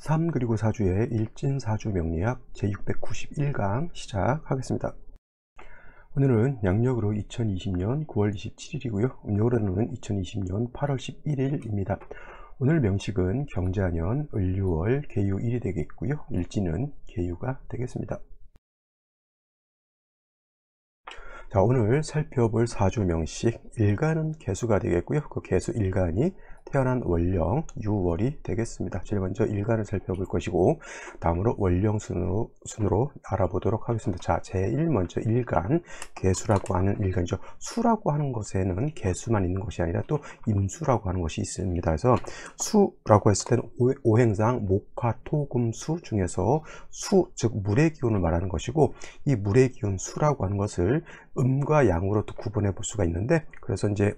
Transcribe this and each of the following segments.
3 그리고 4주의 일진사주 명리학 제691강 시작하겠습니다. 오늘은 양력으로 2020년 9월 27일이고요. 음력으로는 2020년 8월 11일입니다. 오늘 명식은 경자년 을유월 계유일이 되겠고요. 일진은 계유가 되겠습니다. 자, 오늘 살펴볼 사주 명식 일간은 개수가 되겠고요. 그 개수 일간이 태어난 월령 유월이 되겠습니다. 제일 먼저 일간을 살펴볼 것이고 다음으로 월령 순으로 알아보도록 하겠습니다. 자, 제일 먼저 일간, 개수라고 하는 일간이죠. 수라고 하는 것에는 개수만 있는 것이 아니라 또 임수라고 하는 것이 있습니다. 그래서 수라고 했을 때는 오행상 목화토금수 중에서 수, 즉 물의 기운을 말하는 것이고, 이 물의 기운 수라고 하는 것을 음과 양으로 또 구분해 볼 수가 있는데, 그래서 이제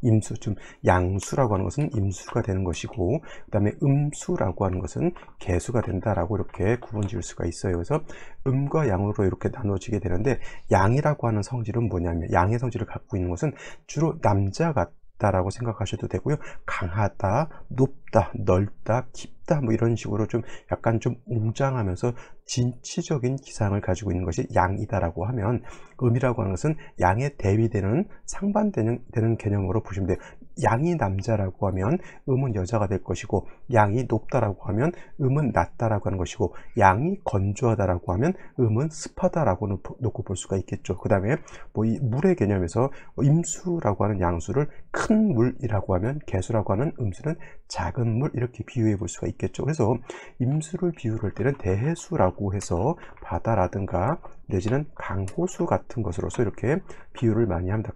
임수, 즉 양수라고 하는 것은 임수가 되는 것이고, 그 다음에 음수라고 하는 것은 개수가 된다라고 이렇게 구분 지을 수가 있어요. 그래서 음과 양으로 이렇게 나눠지게 되는데, 양이라고 하는 성질은 뭐냐면, 양의 성질을 갖고 있는 것은 주로 남자 같다라고 생각하셔도 되고요. 강하다, 높다, 넓다, 깊다, 뭐 이런 식으로 좀 약간 좀 웅장하면서 진취적인 기상을 가지고 있는 것이 양이다라고 하면, 음이라고 하는 것은 양의 대위되는 상반되는 개념으로 보시면 돼요. 양이 남자라고 하면 음은 여자가 될 것이고, 양이 높다라고 하면 음은 낮다라고 하는 것이고, 양이 건조하다라고 하면 음은 습하다라고 놓고 볼 수가 있겠죠. 그 다음에 뭐 이 물의 개념에서 임수라고 하는 양수를 큰 물이라고 하면, 개수라고 하는 음수는 작은 물, 이렇게 비유해 볼 수가 있겠죠. 그래서 임수를 비유할 때는 대해수라고 해서 바다라든가 내지는 강호수 같은 것으로서 이렇게 비유를 많이 합니다.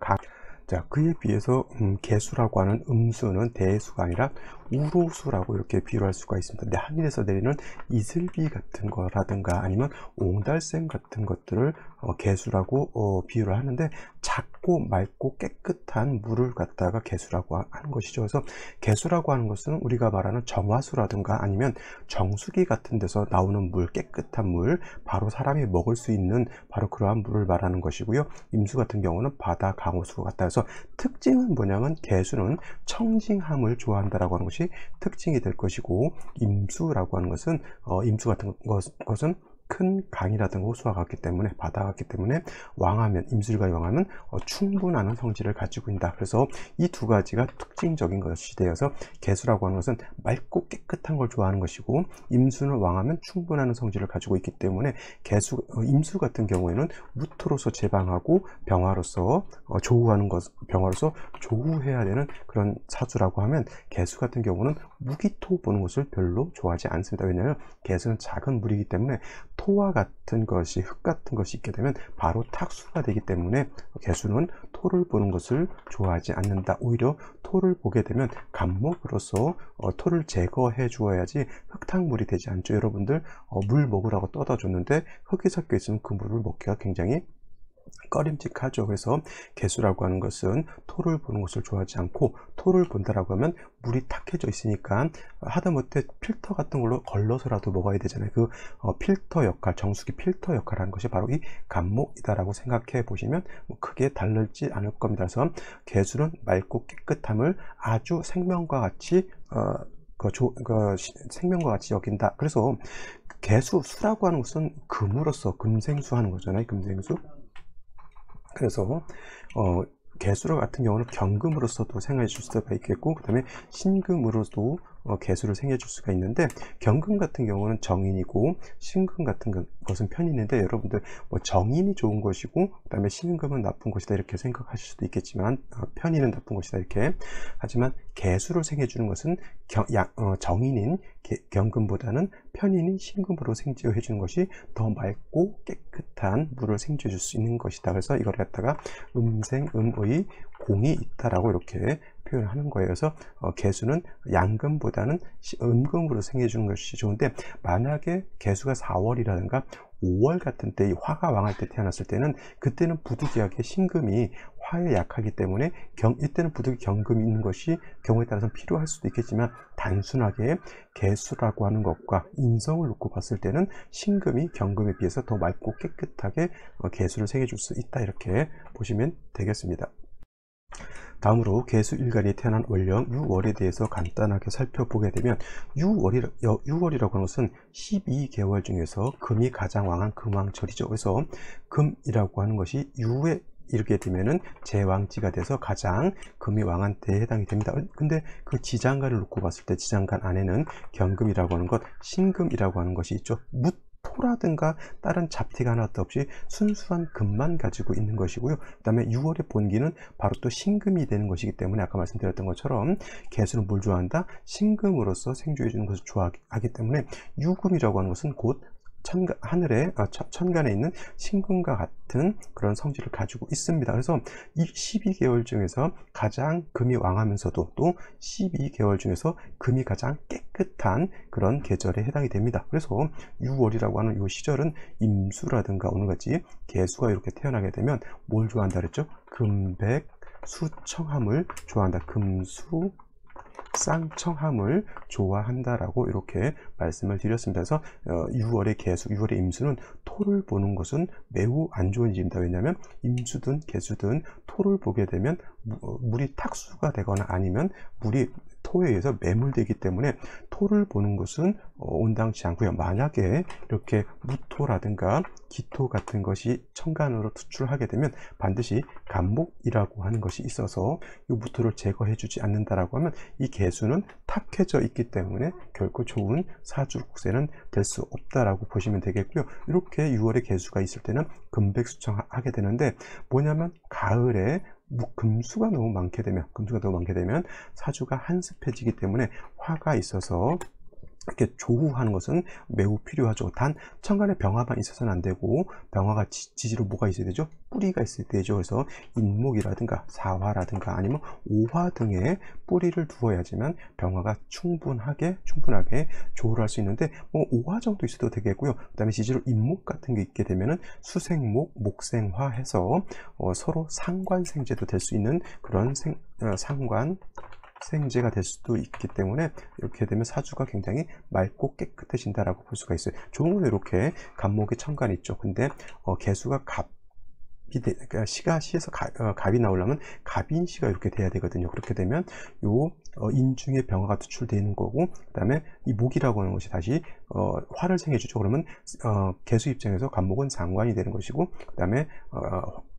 자, 그에 비해서 개수라고 하는 음수는 대수가 아니라 우로수라고 이렇게 비유를 할 수가 있습니다. 근데 하늘에서 내리는 이슬비 같은 거라든가 아니면 옹달샘 같은 것들을 개수라고 비유를 하는데, 작고 맑고 깨끗한 물을 갖다가 개수라고 하는 것이죠. 그래서 개수라고 하는 것은 우리가 말하는 정화수라든가 아니면 정수기 같은 데서 나오는 물, 깨끗한 물, 바로 사람이 먹을 수 있는 바로 그러한 물을 말하는 것이고요. 임수 같은 경우는 바다, 강호수 같다 해서 특징은 뭐냐면, 개수는 청징함을 좋아한다라고 하는 것이 특징이 될 것이고, 임수라고 하는 것은 임수 같은 것은 큰 강이라든가 호수와 같기 때문에, 바다 같기 때문에 왕하면, 임술과 왕하면 충분한 성질을 가지고 있다. 그래서 이 두 가지가 특징적인 것이 되어서 개수라고 하는 것은 맑고 깨끗한 걸 좋아하는 것이고, 임수는 왕하면 충분한 성질을 가지고 있기 때문에 임수 같은 경우에는 무토로서 제방하고 병화로서 조우하는 것, 병화로서 조우해야 되는 그런 사주라고 하면, 개수 같은 경우는 무기토 보는 것을 별로 좋아하지 않습니다. 왜냐하면 개수는 작은 물이기 때문에 토와 같은 것이, 흙 같은 것이 있게 되면 바로 탁수가 되기 때문에 개수는 토를 보는 것을 좋아하지 않는다. 오히려 토를 보게 되면 간목으로서 토를 제거해 주어야지 흙탕물이 되지 않죠. 여러분들 물 먹으라고 떠다 줬는데 흙이 섞여 있으면 그 물을 먹기가 굉장히 꺼림직하죠. 그래서 개수라고 하는 것은 토를 보는 것을 좋아하지 않고, 토를 본다라고 하면 물이 탁해져 있으니까 하다못해 필터 같은 걸로 걸러서라도 먹어야 되잖아요. 그 필터 역할, 정수기 필터 역할을 하는 것이 바로 이 간목이다라고 생각해 보시면 크게 다르지 않을 겁니다. 그래서 개수는 맑고 깨끗함을 아주 생명과 같이 생명과 같이 여긴다. 그래서 수라고 하는 것은 금으로서 금생수 하는 거잖아요. 금생수. 그래서 개수 같은 경우는 경금으로서도 생각해 줄 수가 있겠고, 그 다음에 신금으로도 개수를 생각해 줄 수가 있는데, 경금 같은 경우는 정인이고 신금 같은 것은 편인인데, 여러분들 뭐 정인이 좋은 것이고 그 다음에 신금은 나쁜 것이다 이렇게 생각하실 수도 있겠지만, 편인은 나쁜 것이다 이렇게. 하지만 개수를 생각해 주는 것은 정인인 경금보다는 편인인 신금으로 생지해 주는 것이 더 맑고 깨끗한 물을 생지해 줄 수 있는 것이다. 그래서 이걸 갖다가 음생음의 공이 있다라고 이렇게 표현하는 거예요. 그래서 개수는 양금보다는 음금으로 생겨해 주는 것이 좋은데, 만약에 개수가 4월이라든가 5월 같은 때, 이 화가 왕할 때 태어났을 때는, 그때는 부득이하게 신금이 화에 약하기 때문에 이때는 부득이 경금이 있는 것이 경우에 따라서 필요할 수도 있겠지만, 단순하게 개수라고 하는 것과 인성을 놓고 봤을 때는 신금이 경금에 비해서 더 맑고 깨끗하게 개수를 생겨줄 수 있다, 이렇게 보시면 되겠습니다. 다음으로 개수일간이 태어난 월령 유월에 대해서 간단하게 살펴보게 되면 유월이라고 하는 것은 12개월 중에서 금이 가장 왕한 금왕절이죠. 그래서 금이라고 하는 것이 유에 이렇게 되면은 제왕지가 돼서 가장 금이 왕한 때에 해당이 됩니다. 근데 그 지장간을 놓고 봤을 때 지장간 안에는 경금이라고 하는 것, 신금이라고 하는 것이 있죠. 토라든가 다른 잡티가 하나도 없이 순수한 금만 가지고 있는 것이고요. 그 다음에 6월의 본기는 바로 또 신금이 되는 것이기 때문에 아까 말씀드렸던 것처럼 개수는 뭘 좋아한다? 신금으로서 생주해 주는 것을 좋아하기 때문에 유금이라고 하는 것은 곧 천간에 있는 신금과 같은 그런 성질을 가지고 있습니다. 그래서 이 12개월 중에서 가장 금이 왕하면서도 또 12개월 중에서 금이 가장 깨끗한 그런 계절에 해당이 됩니다. 그래서 6월이라고 하는 이 시절은 임수라든가 오늘같이 개수가 이렇게 태어나게 되면 뭘 좋아한다 그랬죠? 금백 수청함을 좋아한다. 금수 쌍청함을 좋아한다라고 이렇게 말씀을 드렸습니다. 그래서 6월의 개수, 6월의 임수는 토를 보는 것은 매우 안 좋은 일입니다. 왜냐하면 임수든 개수든 토를 보게 되면 물이 탁수가 되거나 아니면 물이 토에 의해서 매몰되기 때문에 토를 보는 것은 온당치 않고요. 만약에 이렇게 무토라든가 기토 같은 것이 천간으로 투출하게 되면 반드시 간목이라고 하는 것이 있어서 이 무토를 제거해 주지 않는다라고 하면 이 개수는 탁해져 있기 때문에 결코 좋은 사주국세는 될 수 없다라고 보시면 되겠고요. 이렇게 6월에 개수가 있을 때는 금백수청하게 되는데 뭐냐면 가을에 금수가 너무 많게 되면 사주가 한습해지기 때문에 화가 있어서 이렇게 조우하는 것은 매우 필요하죠. 단 천간에 병화만 있어서는 안 되고 병화가 지지로 뭐가 있어야 되죠? 뿌리가 있어야 되죠. 그래서 인목이라든가 사화라든가 아니면 오화 등의 뿌리를 두어야지만 병화가 충분하게 조우를 할 수 있는데 뭐 오화 정도 있어도 되겠고요. 그 다음에 지지로 인목 같은 게 있게 되면은 수생목, 목생화 해서 서로 상관생제도 될 수 있는 그런 상관 생제가 될 수도 있기 때문에 이렇게 되면 사주가 굉장히 맑고 깨끗해진다라고 볼 수가 있어요. 좋은 건 이렇게 간목에 천간이 있죠. 근데 개수가 그러니까 시에서 갑이 나오려면 갑인시가 이렇게 돼야 되거든요. 그렇게 되면 요 인중의 병화가 투출되는 거고, 그 다음에 이 목이라고 하는 것이 다시 화를 생해주죠. 그러면 개수 입장에서 간목은 상관이 되는 것이고, 그 다음에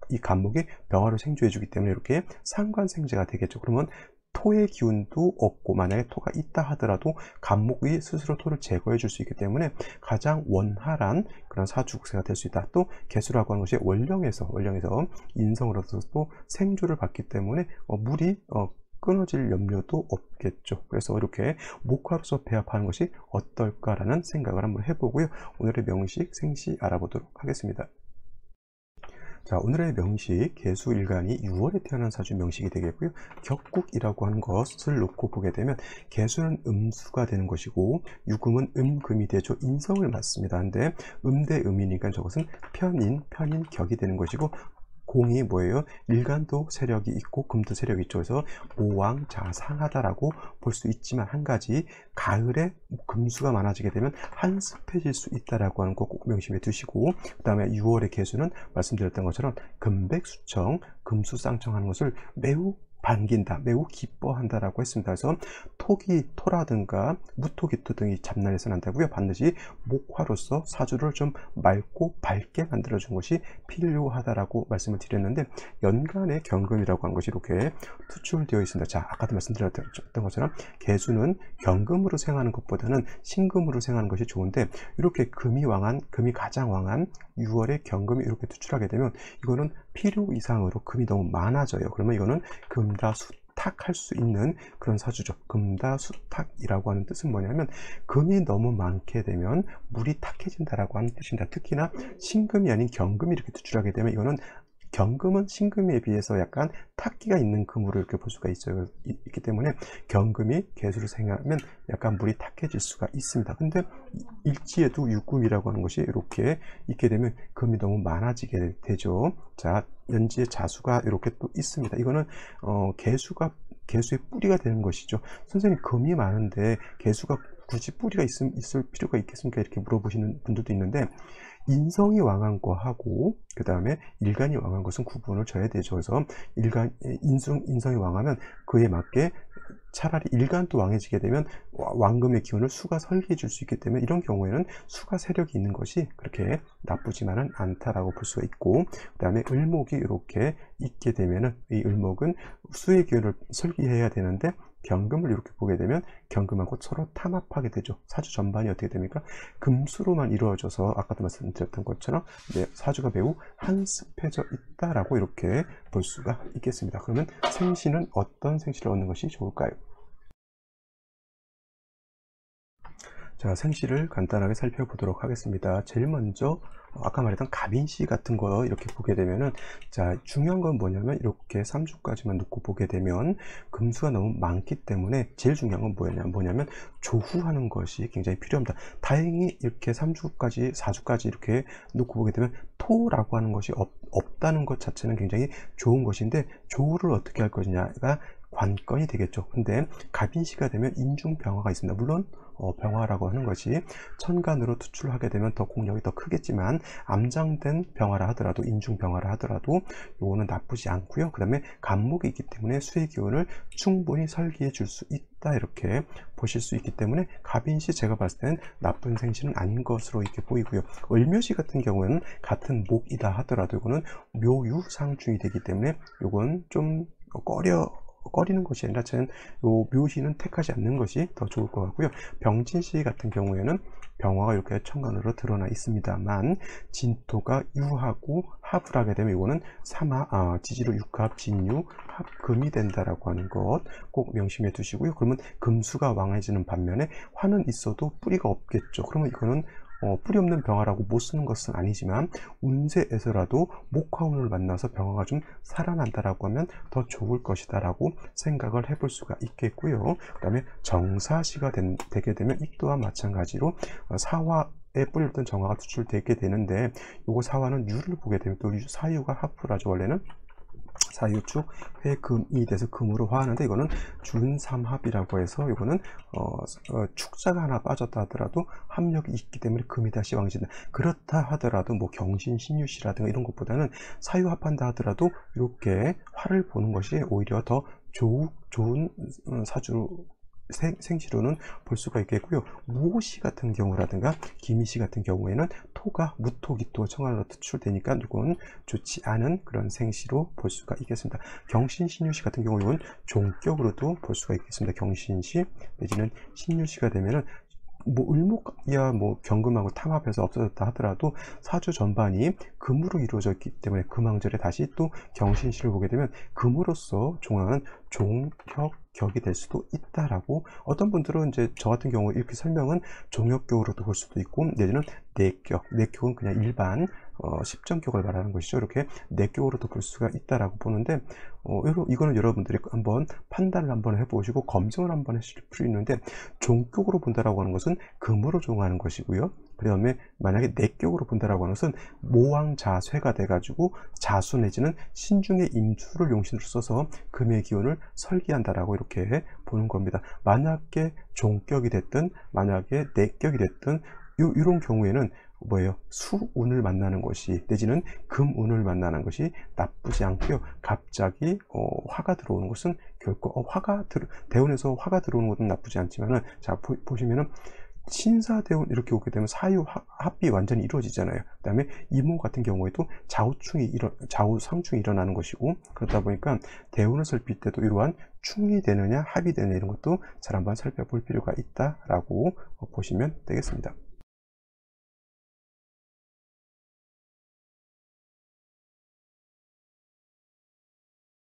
이 간목이 병화를 생주해 주기 때문에 이렇게 상관생제가 되겠죠. 그러면 토의 기운도 없고 만약에 토가 있다 하더라도 간목이 스스로 토를 제거해 줄 수 있기 때문에 가장 원활한 그런 사주국세가 될 수 있다. 또 개수라고 하는 것이 월령에서 인성으로서 또 생주를 받기 때문에 물이 끊어질 염려도 없겠죠. 그래서 이렇게 목화로서 배합하는 것이 어떨까라는 생각을 한번 해보고요. 오늘의 명식 생시 알아보도록 하겠습니다. 자, 오늘의 명식 개수일간이 6월에 태어난 사주 명식이 되겠고요. 격국이라고 하는 것을 놓고 보게 되면 개수는 음수가 되는 것이고 유금은 음금이 되죠. 인성을 맞습니다. 근데 음대 음이니까 저것은 편인 격이 되는 것이고 공이 뭐예요? 일간도 세력이 있고 금도 세력이 있죠. 그래서 모왕자상하다라고 볼 수 있지만 한 가지 가을에 금수가 많아지게 되면 한습해질 수 있다라고 하는 거 꼭 명심해 두시고, 그 다음에 6월의 개수는 말씀드렸던 것처럼 금백수청, 금수쌍청하는 것을 매우 반긴다, 매우 기뻐한다라고 했습니다. 그래서 토라든가 무토기토 등이 잡난에서 난다고요. 반드시 목화로서 사주를 좀 맑고 밝게 만들어준 것이 필요하다라고 말씀을 드렸는데, 연간의 경금이라고 하는 것이 이렇게 투출되어 있습니다. 자, 아까도 말씀드렸던 것처럼 개수는 경금으로 생하는 것보다는 신금으로 생하는 것이 좋은데, 이렇게 금이 가장 왕한 6월에 경금이 이렇게 투출하게 되면 이거는 필요 이상으로 금이 너무 많아져요. 그러면 이거는 금다수탁할 수 있는 그런 사주죠. 금다수탁이라고 하는 뜻은 뭐냐면 금이 너무 많게 되면 물이 탁해진다라고 하는 뜻입니다. 특히나 신금이 아닌 경금이 이렇게 투출하게 되면 이거는 경금은 신금에 비해서 약간 탁기가 있는 금으로 이렇게 볼 수가 있기 때문에 경금이 개수를 생하면 약간 물이 탁해질 수가 있습니다. 근데 일지에도 육금이라고 하는 것이 이렇게 있게 되면 금이 너무 많아지게 되죠. 자, 연지에 자수가 이렇게 또 있습니다. 이거는 개수의 뿌리가 되는 것이죠. 선생님, 금이 많은데 개수가 굳이 뿌리가 있을 필요가 있겠습니까? 이렇게 물어보시는 분들도 있는데, 인성이 왕한 거하고 그 다음에 일간이 왕한 것은 구분을 져야 되죠. 그래서 인성이 왕하면 그에 맞게 차라리 일간도 왕해지게 되면 왕금의 기운을 수가 설계해 줄 수 있기 때문에, 이런 경우에는 수가 세력이 있는 것이 그렇게 나쁘지만은 않다라고 볼 수가 있고, 그 다음에 을목이 이렇게 있게 되면은 이 을목은 수의 기운을 설계해야 되는데, 경금을 이렇게 보게 되면 경금하고 서로 탄합하게 되죠. 사주 전반이 어떻게 됩니까? 금수로만 이루어져서 아까도 말씀드렸던 것처럼 사주가 매우 한습해져 있다라고 이렇게 볼 수가 있겠습니다. 그러면 생시는 어떤 생시를 얻는 것이 좋을까요? 자, 생시를 간단하게 살펴보도록 하겠습니다. 제일 먼저 아까 말했던 갑인시 같은 거 이렇게 보게 되면은, 자, 중요한 건 뭐냐면 이렇게 3주까지만 놓고 보게 되면 금수가 너무 많기 때문에 제일 중요한 건 뭐냐면 조후하는 것이 굉장히 필요합니다. 다행히 이렇게 3주까지 4주까지 이렇게 놓고 보게 되면 토라고 하는 것이 없다는 것 자체는 굉장히 좋은 것인데, 조후를 어떻게 할 것이냐가 관건이 되겠죠. 근데 갑인시가 되면 인중병화가 있습니다. 물론 병화라고 하는 것이 천간으로 투출하게 되면 더 공력이 더 크겠지만, 암장된 병화라 하더라도, 인중 병화라 하더라도 요거는 나쁘지 않고요. 그 다음에 간목이 있기 때문에 수의 기운을 충분히 설계해 줄 수 있다, 이렇게 보실 수 있기 때문에 갑인시 제가 봤을 때는 나쁜 생시는 아닌 것으로 이렇게 보이고요. 을묘시 같은 경우에는 같은 목이다 하더라도 이거는 묘유상충이 되기 때문에 요건 좀 꺼리는 것이 아니라 저는 요 묘시는 택하지 않는 것이 더 좋을 것 같고요. 병진시 같은 경우에는 병화가 이렇게 천간으로 드러나 있습니다만, 진토가 유하고 합을 하게 되면 이거는 지지로 육합, 진유, 합금이 된다라고 하는 것 꼭 명심해 두시고요. 그러면 금수가 왕해지는 반면에 화는 있어도 뿌리가 없겠죠. 그러면 이거는 뿌리 없는 병화라고 못 쓰는 것은 아니지만, 운세에서라도 목화운을 만나서 병화가 좀 살아난다라고 하면 더 좋을 것이다 라고 생각을 해볼 수가 있겠고요. 그 다음에 정사시가 되게 되면 이 또한 마찬가지로 사화에 뿌리였던 정화가 투출되게 되는데, 요거 사화는 유를 보게 되면 또 사유가 합을 하죠. 원래는 사유축 회금이 돼서 금으로 화하는데, 이거는 준삼합이라고 해서 이거는 축자가 하나 빠졌다 하더라도 합력이 있기 때문에 금이 다시 왕진다. 그렇다 하더라도 뭐 경신 신유시라든가 이런 것보다는 사유합한다 하더라도 이렇게 화를 보는 것이 오히려 더 좋은 사주 생시로는 볼 수가 있겠고요. 무오시 같은 경우라든가 기미시 같은 경우에는 토가 무토기토 청간으로 투출되니까 이건 좋지 않은 그런 생시로 볼 수가 있겠습니다. 경신신유시 같은 경우 이건 종격으로도 볼 수가 있겠습니다. 경신시 내지는 신유시가 되면은 뭐 을목이야 뭐 경금하고 탐합해서 없어졌다 하더라도 사주 전반이 금으로 이루어져 있기 때문에 금왕절에 다시 또 경신시를 보게 되면 금으로서 종합은 종혁격이 될 수도 있다라고, 어떤 분들은 이제 저 같은 경우 이렇게 설명은 종혁격으로도 볼 수도 있고, 내지는 내격은 그냥 일반 십정격을 말하는 것이죠. 이렇게 내격으로도 볼 수가 있다라고 보는데, 이거는 여러분들이 한번 판단을 한번 해보시고 검증을 한번 하실 필요 있는데, 종격으로 본다라고 하는 것은 금으로 종하는 것이고요. 그 다음에 만약에 내격으로 본다라고 하는 것은 모왕자쇠가 돼가지고 자수 내지는 신중의 임수를 용신으로 써서 금의 기운을 설계한다라고 이렇게 보는 겁니다. 만약에 종격이 됐든 만약에 내격이 됐든 이런 경우에는 뭐예요? 수운을 만나는 것이 내지는 금운을 만나는 것이 나쁘지 않고요. 갑자기 화가 들어오는 것은 결코 대운에서 화가 들어오는 것은 나쁘지 않지만은, 자 보시면은 신사대운 이렇게 오게 되면 사유 합이 완전히 이루어지잖아요. 그 다음에 이모 같은 경우에도 좌우상충이 일어나는 것이고, 그렇다 보니까 대운을 살필 때도 이러한 충이 되느냐 합이 되느냐 이런 것도 잘 한번 살펴볼 필요가 있다라고 보시면 되겠습니다.